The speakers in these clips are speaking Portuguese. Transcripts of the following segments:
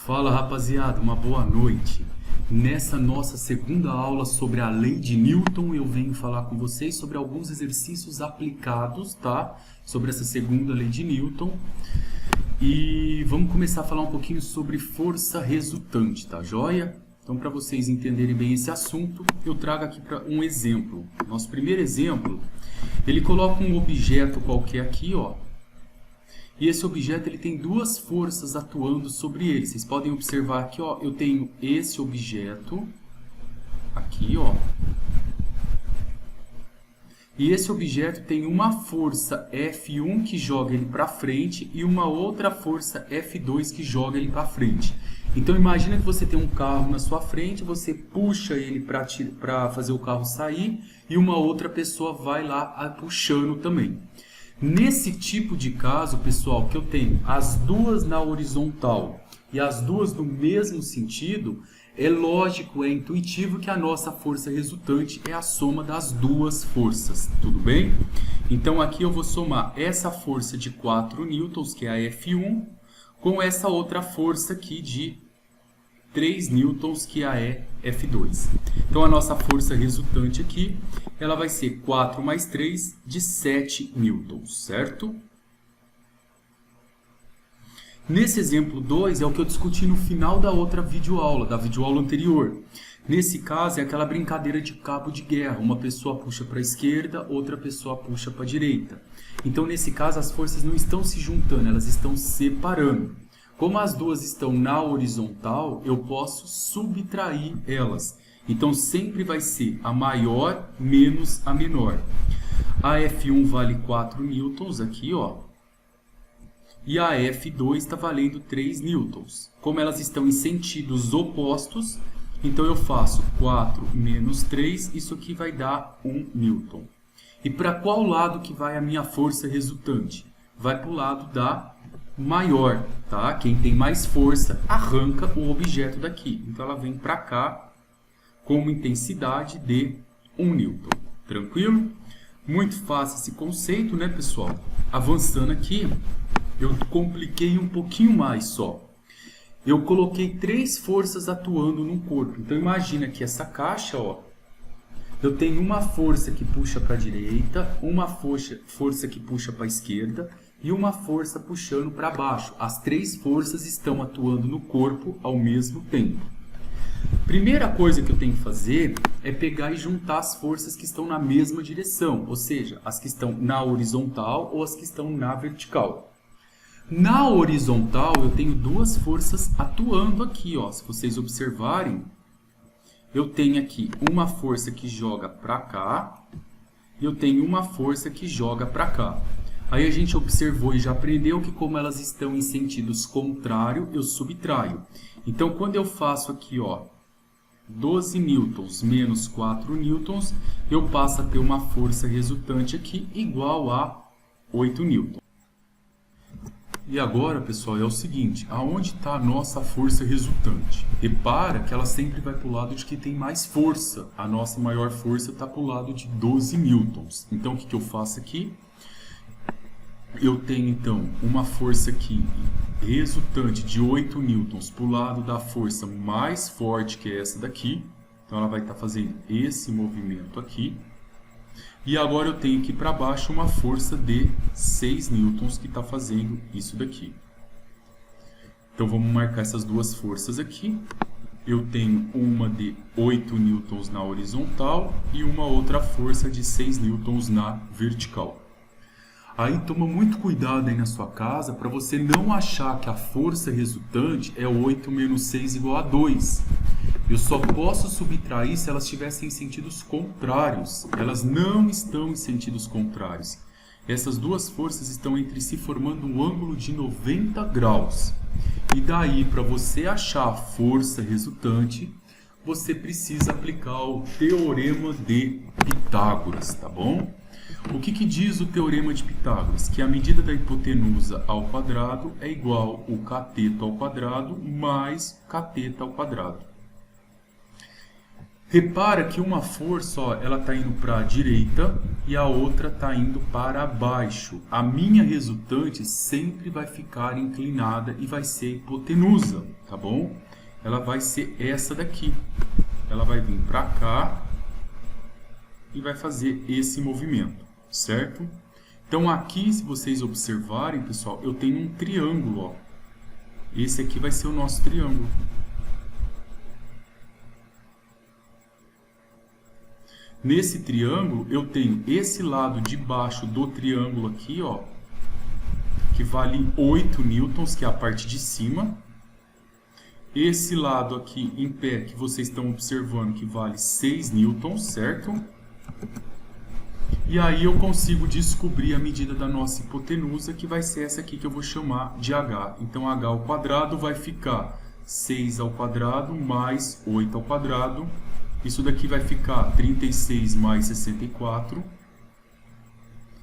Fala rapaziada, uma boa noite. Nessa nossa segunda aula sobre a lei de Newton, eu venho falar com vocês sobre alguns exercícios aplicados, tá? Sobre essa segunda lei de Newton. E vamos começar a falar um pouquinho sobre força resultante, tá joia? Então, para vocês entenderem bem esse assunto, eu trago aqui para um exemplo. Nosso primeiro exemplo, ele coloca um objeto qualquer aqui, ó. E esse objeto ele tem duas forças atuando sobre ele. Vocês podem observar aqui, ó, eu tenho esse objeto aqui, ó. E esse objeto tem uma força F1 que joga ele para frente e uma outra força F2 que joga ele para frente. Então imagina que você tem um carro na sua frente, você puxa ele para fazer o carro sair e uma outra pessoa vai lá puxando também. Nesse tipo de caso, pessoal, que eu tenho as duas na horizontal e as duas no mesmo sentido, é lógico, é intuitivo que a nossa força resultante é a soma das duas forças, tudo bem? Então aqui eu vou somar essa força de 4 newtons, que é a F1, com essa outra força aqui de 3 newtons, que é a F2. Então a nossa força resultante aqui, ela vai ser 4 mais 3 de 7 newtons, certo? Nesse exemplo 2 é o que eu discuti no final da outra videoaula, da videoaula anterior. Nesse caso é aquela brincadeira de cabo de guerra, uma pessoa puxa para a esquerda, outra pessoa puxa para a direita. Então nesse caso as forças não estão se juntando, elas estão separando. Como as duas estão na horizontal, eu posso subtrair elas. Então sempre vai ser a maior menos a menor. A F1 vale 4 newtons aqui, ó. E a F2 está valendo 3 newtons. Como elas estão em sentidos opostos, então eu faço 4 menos 3, isso aqui vai dar 1 newton. E para qual lado que vai a minha força resultante? Vai para o lado da maior, tá? Quem tem mais força arranca o objeto daqui. Então ela vem para cá com uma intensidade de 1 newton. Tranquilo? Muito fácil esse conceito, né, pessoal? Avançando aqui, eu compliquei um pouquinho mais só. Eu coloquei 3 forças atuando no corpo. Então imagina que essa caixa, ó, eu tenho uma força que puxa para a direita, uma força que puxa para a esquerda e uma força puxando para baixo. As 3 forças estão atuando no corpo ao mesmo tempo. Primeira coisa que eu tenho que fazer é pegar e juntar as forças que estão na mesma direção, ou seja, as que estão na horizontal ou as que estão na vertical. Na horizontal eu tenho duas forças atuando aqui, ó. Se vocês observarem, eu tenho aqui uma força que joga para cá e eu tenho uma força que joga para cá. Aí a gente observou e já aprendeu que como elas estão em sentidos contrários, eu subtraio. Então quando eu faço aqui, ó, 12 newtons menos 4 newtons, eu passo a ter uma força resultante aqui igual a 8 newtons. E agora, pessoal, é o seguinte, aonde está a nossa força resultante? Repara que ela sempre vai para o lado de que tem mais força. A nossa maior força está para o lado de 12 newtons. Então, o que eu faço aqui? Eu tenho, então, uma força aqui resultante de 8 newtons para o lado da força mais forte, que é essa daqui. Então, ela vai estar fazendo esse movimento aqui. E agora eu tenho aqui para baixo uma força de 6 newtons que está fazendo isso daqui. Então vamos marcar essas duas forças aqui. Eu tenho uma de 8 newtons na horizontal e uma outra força de 6 newtons na vertical. Aí toma muito cuidado aí na sua casa para você não achar que a força resultante é 8 menos 6 igual a 2. Eu só posso subtrair se elas estivessem em sentidos contrários. Elas não estão em sentidos contrários. Essas duas forças estão entre si formando um ângulo de 90 graus. E daí, para você achar a força resultante, você precisa aplicar o Teorema de Pitágoras, tá bom? O que diz o Teorema de Pitágoras? Que a medida da hipotenusa ao quadrado é igual ao cateto ao quadrado mais cateto ao quadrado. Repara que uma força, ó, ela está indo para a direita e a outra está indo para baixo. A minha resultante sempre vai ficar inclinada e vai ser hipotenusa, tá bom? Ela vai ser essa daqui. Ela vai vir para cá e vai fazer esse movimento, certo? Então aqui, se vocês observarem, pessoal, eu tenho um triângulo, ó. Esse aqui vai ser o nosso triângulo. Nesse triângulo, eu tenho esse lado de baixo do triângulo aqui, ó, que vale 8 newtons, que é a parte de cima. Esse lado aqui em pé, que vocês estão observando, que vale 6 newtons, certo? E aí eu consigo descobrir a medida da nossa hipotenusa, que vai ser essa aqui que eu vou chamar de h. Então, h ao quadrado vai ficar 6 ao quadrado mais 8 ao quadrado. Isso daqui vai ficar 36 mais 64.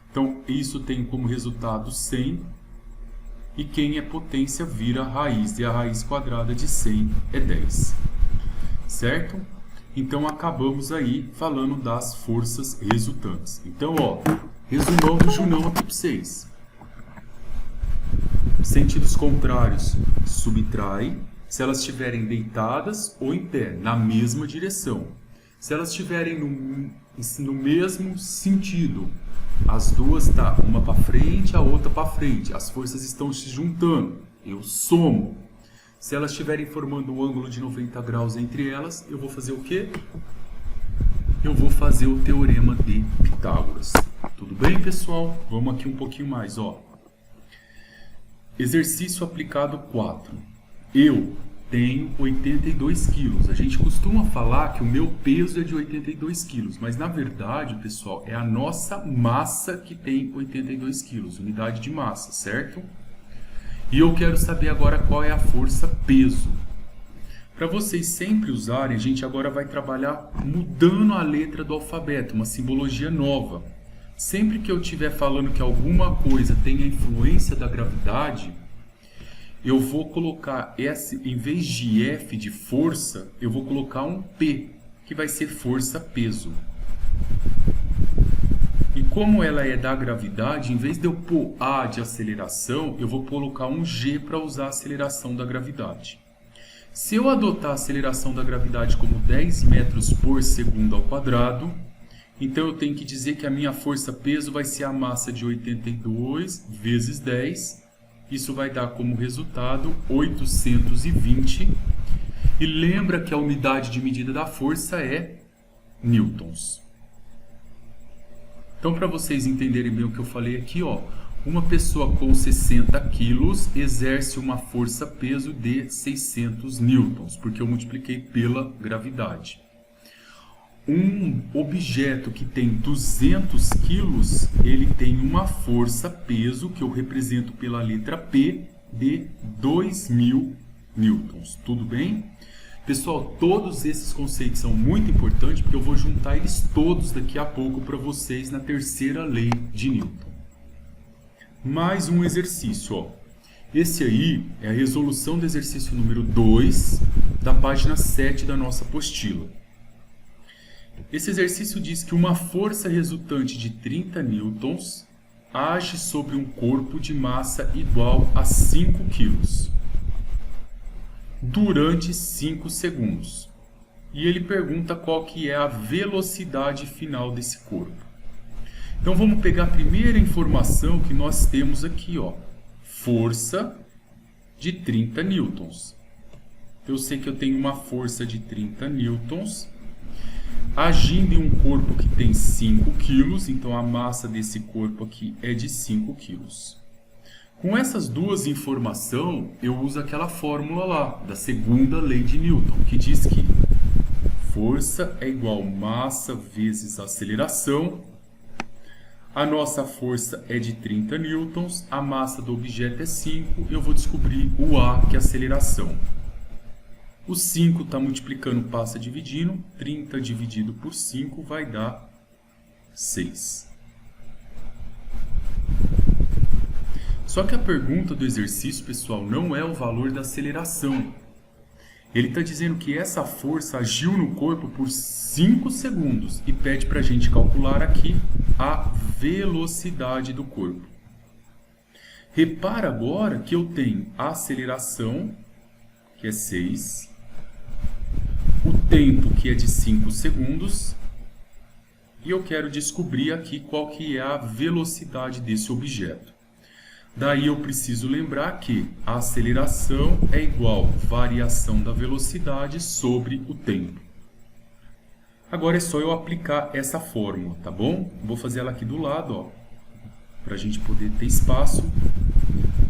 Então, isso tem como resultado 100. E quem é potência vira raiz. E a raiz quadrada de 100 é 10. Certo? Então, acabamos aí falando das forças resultantes. Então, ó, resumão do Junão aqui para vocês. Sentidos contrários, subtrai. Se elas estiverem deitadas ou em pé, na mesma direção. Se elas estiverem no mesmo sentido, as duas tá uma para frente, a outra para frente. As forças estão se juntando. Eu somo. Se elas estiverem formando um ângulo de 90 graus entre elas, eu vou fazer o quê? Eu vou fazer o teorema de Pitágoras. Tudo bem, pessoal? Vamos aqui um pouquinho mais, ó. Exercício aplicado 4. Eu tenho 82 quilos. A gente costuma falar que o meu peso é de 82 quilos, mas na verdade, pessoal, é a nossa massa que tem 82 quilos, unidade de massa, certo? E eu quero saber agora qual é a força peso. Para vocês sempre usarem, a gente agora vai trabalhar mudando a letra do alfabeto, uma simbologia nova. Sempre que eu estiver falando que alguma coisa tem a influência da gravidade, eu vou colocar, em vez de F de força, eu vou colocar um P, que vai ser força-peso. E como ela é da gravidade, em vez de eu pôr A de aceleração, eu vou colocar um G para usar a aceleração da gravidade. Se eu adotar a aceleração da gravidade como 10 metros por segundo ao quadrado, então eu tenho que dizer que a minha força-peso vai ser a massa de 82 vezes 10. Isso vai dar como resultado 820. E lembra que a unidade de medida da força é newtons. Então, para vocês entenderem bem o que eu falei aqui, ó, uma pessoa com 60 quilos exerce uma força-peso de 600 newtons, porque eu multipliquei pela gravidade. Um objeto que tem 200 quilos, ele tem uma força-peso, que eu represento pela letra P, de 2000 newtons. Tudo bem? Pessoal, todos esses conceitos são muito importantes, porque eu vou juntar eles todos daqui a pouco para vocês na terceira lei de Newton. Mais um exercício, ó. Esse aí é a resolução do exercício número 2, da página 7 da nossa apostila. Esse exercício diz que uma força resultante de 30 newtons age sobre um corpo de massa igual a 5 kg durante 5 segundos. E ele pergunta qual que é a velocidade final desse corpo. Então vamos pegar a primeira informação que nós temos aqui, ó. Força de 30 newtons. Eu sei que eu tenho uma força de 30 newtons agindo em um corpo que tem 5 kg, então a massa desse corpo aqui é de 5 kg. Com essas duas informações, eu uso aquela fórmula lá, da segunda lei de Newton, que diz que força é igual massa vezes aceleração. A nossa força é de 30 newtons, a massa do objeto é 5, eu vou descobrir o A, que é a aceleração. O 5 está multiplicando, passa dividindo. 30 dividido por 5 vai dar 6. Só que a pergunta do exercício, pessoal, não é o valor da aceleração. Ele está dizendo que essa força agiu no corpo por 5 segundos e pede para a gente calcular aqui a velocidade do corpo. Repara agora que eu tenho a aceleração, que é 6, o tempo, que é de 5 segundos, e eu quero descobrir aqui qual que é a velocidade desse objeto. Daí eu preciso lembrar que a aceleração é igual a variação da velocidade sobre o tempo. Agora é só eu aplicar essa fórmula, tá bom? Vou fazer ela aqui do lado, ó, para a gente poder ter espaço.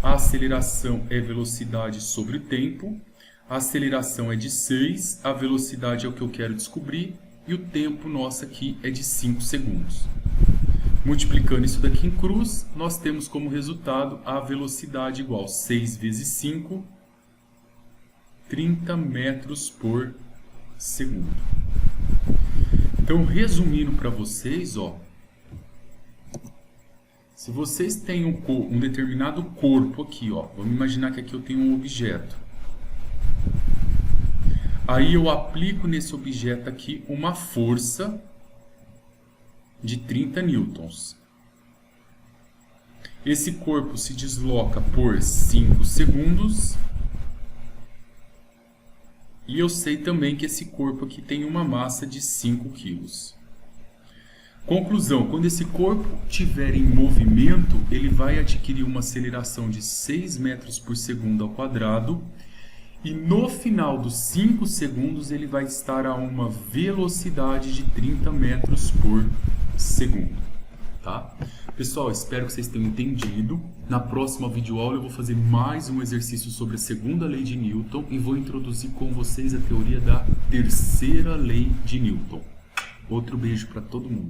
A aceleração é velocidade sobre o tempo. A aceleração é de 6, a velocidade é o que eu quero descobrir e o tempo nosso aqui é de 5 segundos. Multiplicando isso daqui em cruz, nós temos como resultado a velocidade igual a 6 vezes 5, 30 metros por segundo. Então, resumindo para vocês, ó, se vocês têm um determinado corpo aqui, ó, vamos imaginar que aqui eu tenho um objeto. Aí eu aplico nesse objeto aqui uma força de 30 newtons. Esse corpo se desloca por 5 segundos. E eu sei também que esse corpo aqui tem uma massa de 5 quilos. Conclusão, quando esse corpo estiver em movimento, ele vai adquirir uma aceleração de 6 metros por segundo ao quadrado. E no final dos 5 segundos, ele vai estar a uma velocidade de 30 metros por segundo. Tá? Pessoal, espero que vocês tenham entendido. Na próxima videoaula eu vou fazer mais um exercício sobre a segunda lei de Newton e vou introduzir com vocês a teoria da terceira lei de Newton. Outro beijo para todo mundo.